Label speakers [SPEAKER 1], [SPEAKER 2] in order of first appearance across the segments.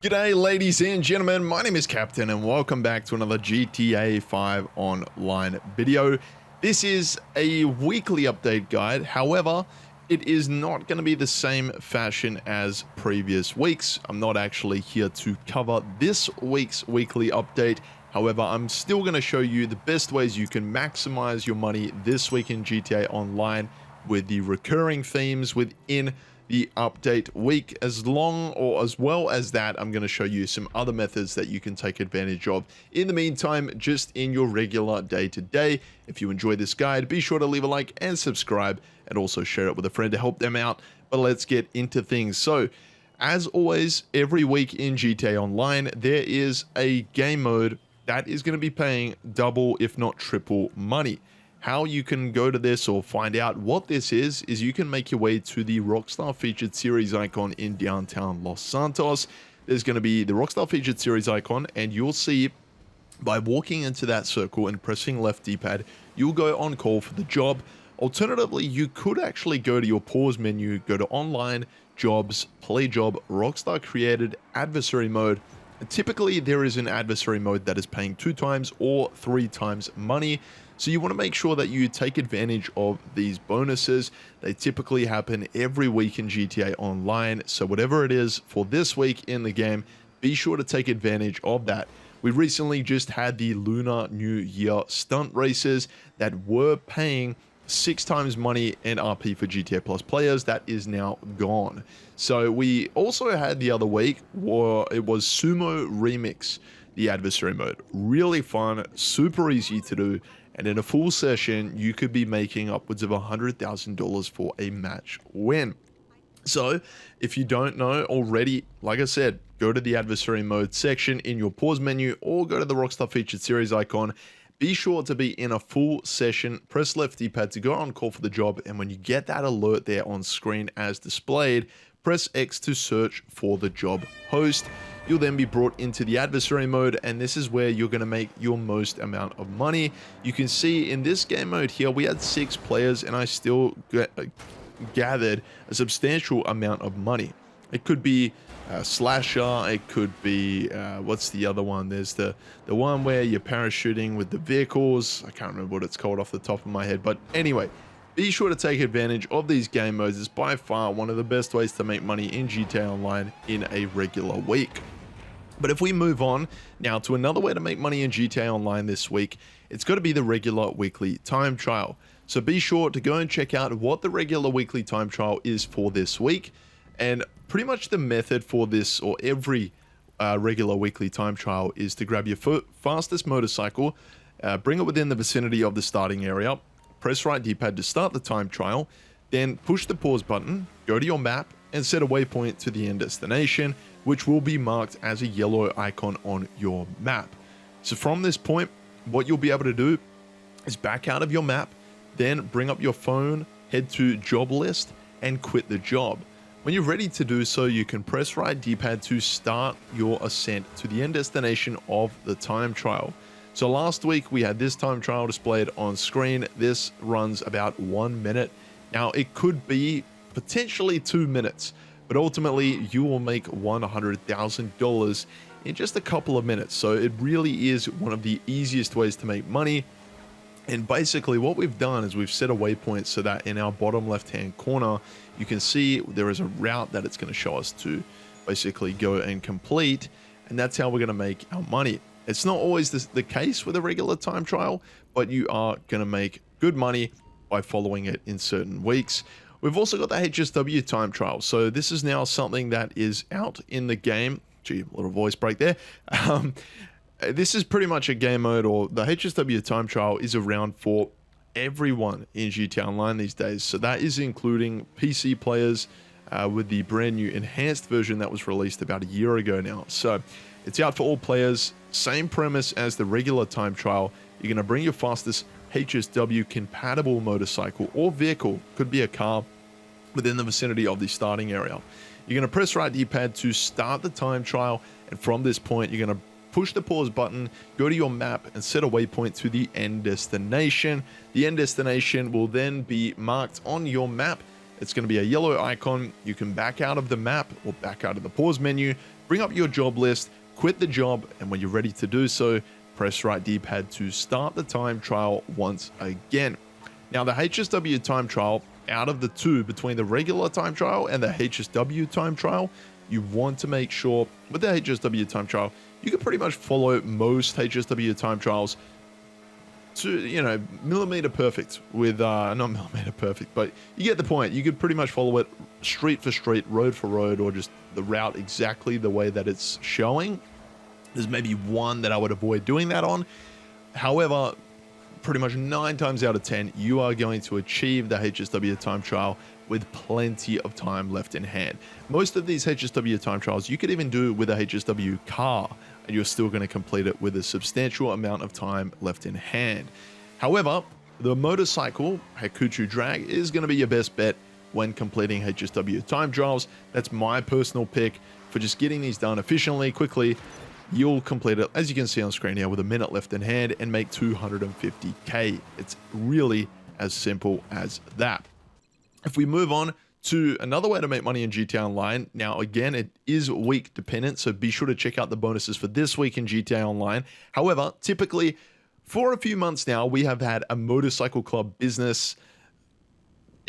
[SPEAKER 1] G'day ladies and gentlemen, my name is Captain and welcome back to another GTA 5 online video. This is a weekly update guide, however, it is not going to be the same fashion as previous weeks. I'm not actually here to cover this week's weekly update, however, I'm still going to show you the best ways you can maximize your money this week in GTA Online with the recurring themes within the update week. As well as that, I'm going to show you some other methods that you can take advantage of in the meantime, just in your regular day-to-day. If you enjoy this guide, be sure to leave a like and subscribe, and also share it with a friend to help them out. But let's get into things. So as always, every week in GTA Online, there is a game mode that is going to be paying double if not triple money. How you can go to this or find out what this is you can make your way to the Rockstar Featured Series icon in downtown Los Santos. There's going to be the Rockstar Featured Series icon, and you'll see by walking into that circle and pressing left D-pad, you'll go on call for the job. Alternatively, you could actually go to your pause menu, go to online, jobs, play job, Rockstar created adversary mode. Typically, there is an adversary mode that is paying 2 times or 3 times money. So you want to make sure that you take advantage of these bonuses. They typically happen every week in GTA Online. So whatever it is for this week in the game, be sure to take advantage of that. We recently just had the Lunar New Year stunt races that were paying 6 times money in RP for GTA Plus players. That is now gone. So we also had the other week, it was Sumo Remix, the adversary mode. Really fun, super easy to do. And in a full session, you could be making upwards of $100,000 for a match win. So if you don't know already, like I said, go to the adversary mode section in your pause menu or go to the Rockstar Featured Series icon. Be sure to be in a full session, press left D-pad to go on call for the job, and when you get that alert there on screen as displayed, press X to search for the job host. You'll then be brought into the adversary mode, and this is where you're going to make your most amount of money. You can see in this game mode here, we had 6 players, and I still gathered a substantial amount of money. It could be Slasher, it could be, what's the other one? There's the one where you're parachuting with the vehicles. I can't remember what it's called off the top of my head, but anyway, be sure to take advantage of these game modes. It's by far one of the best ways to make money in GTA Online in a regular week. But if we move on now to another way to make money in GTA Online this week, it's got to be the regular weekly time trial. So be sure to go and check out what the regular weekly time trial is for this week. And pretty much the method for this, or every regular weekly time trial, is to grab your fastest motorcycle, bring it within the vicinity of the starting area, press right D-pad to start the time trial, then push the pause button, go to your map, and set a waypoint to the end destination, which will be marked as a yellow icon on your map. So from this point, what you'll be able to do is back out of your map, then bring up your phone, head to job list, and quit the job. When you're ready to do so, you can press right D-pad to start your ascent to the end destination of the time trial. So last week we had this time trial displayed on screen. This runs about 1 minute. Now it could be potentially 2 minutes, but ultimately you will make $100,000 in just a couple of minutes. So it really is one of the easiest ways to make money. And basically what we've done is we've set a waypoint so that in our bottom left hand corner, you can see there is a route that it's going to show us to basically go and complete. And that's how we're going to make our money. It's not always the case with a regular time trial, but you are going to make good money by following it in certain weeks. We've also got the HSW time trial. So this is now something that is out in the game. Gee, a little voice break there. This is pretty much a game mode, or the HSW time trial is around for everyone in GTA Online these days. So that is including PC players with the brand new enhanced version that was released about a year ago now. So it's out for all players. Same premise as the regular time trial. You're going to bring your fastest HSW compatible motorcycle or vehicle, could be a car, within the vicinity of the starting area. You're going to press right D-pad to start the time trial, and from this point you're going to push the pause button, go to your map, and set a waypoint to the end destination. The end destination will then be marked on your map. It's going to be a yellow icon. You can back out of the map or back out of the pause menu, bring up your job list, quit the job, and when you're ready to do so, press right D-pad to start the time trial once again. Now, the HSW time trial, out of the two, between the regular time trial and the HSW time trial, you want to make sure with the HSW time trial, you can pretty much follow most HSW time trials to, you know, millimeter perfect with, not millimeter perfect, but you get the point. You could pretty much follow it street for street, road for road, or just the route exactly the way that it's showing. There's maybe one that I would avoid doing that on. However, pretty much 9 times out of 10, you are going to achieve the HSW time trial with plenty of time left in hand. Most of these HSW time trials, you could even do with a HSW car, and you're still going to complete it with a substantial amount of time left in hand. However, the motorcycle Hakuchu Drag is going to be your best bet when completing HSW time trials. That's my personal pick for just getting these done efficiently, quickly. You'll complete it, as you can see on screen here, with a minute left in hand and make 250k. It's really as simple as that. If we move on to another way to make money in GTA Online, now again, it is week dependent, so be sure to check out the bonuses for this week in GTA Online. However, typically, for a few months now, we have had a motorcycle club business.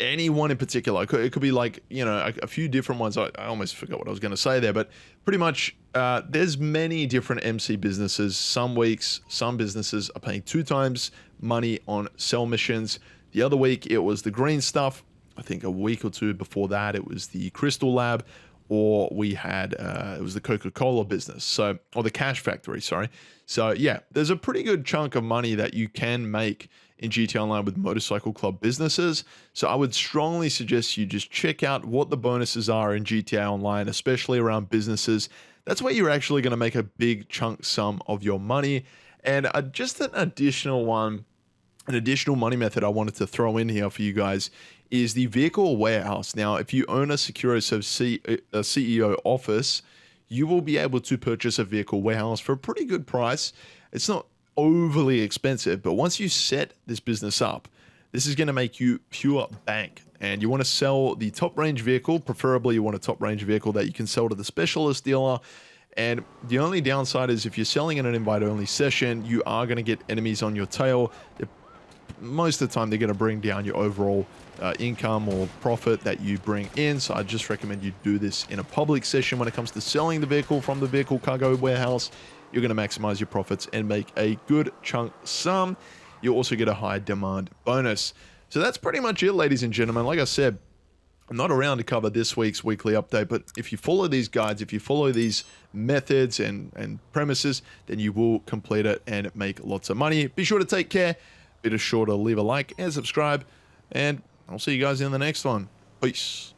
[SPEAKER 1] Anyone in particular, it could be like, you know, a few different ones. I almost forgot what I was going to say there, but pretty much there's many different MC businesses. Some weeks, some businesses are paying 2 times money on sell missions. The other week, it was the green stuff. I think a week or two before that, it was the Crystal Lab, or we had, it was the Coca-Cola business. So, or the Cash Factory, sorry. So yeah, there's a pretty good chunk of money that you can make in GTA Online with motorcycle club businesses. So I would strongly suggest you just check out what the bonuses are in GTA Online, especially around businesses. That's where you're actually going to make a big chunk sum of your money. And just an additional one, an additional money method I wanted to throw in here for you guys is the vehicle warehouse. Now, if you own a SecuroServe CEO office, you will be able to purchase a vehicle warehouse for a pretty good price. It's not overly expensive, but once you set this business up, this is going to make you pure bank. And you want to sell the top range vehicle, preferably you want a top range vehicle that you can sell to the specialist dealer. And the only downside is if you're selling in an invite only session, you are going to get enemies on your tail. Most of the time, they're going to bring down your overall income or profit that you bring in. So I just recommend you do this in a public session. When it comes to selling the vehicle from the vehicle cargo warehouse, you're going to maximize your profits and make a good chunk sum. You'll also get a high demand bonus. So that's pretty much it, ladies and gentlemen. Like I said, I'm not around to cover this week's weekly update, but if you follow these guides, if you follow these methods and premises, then you will complete it and make lots of money. Be sure to take care. Be sure to leave a like and subscribe, and I'll see you guys in the next one. Peace.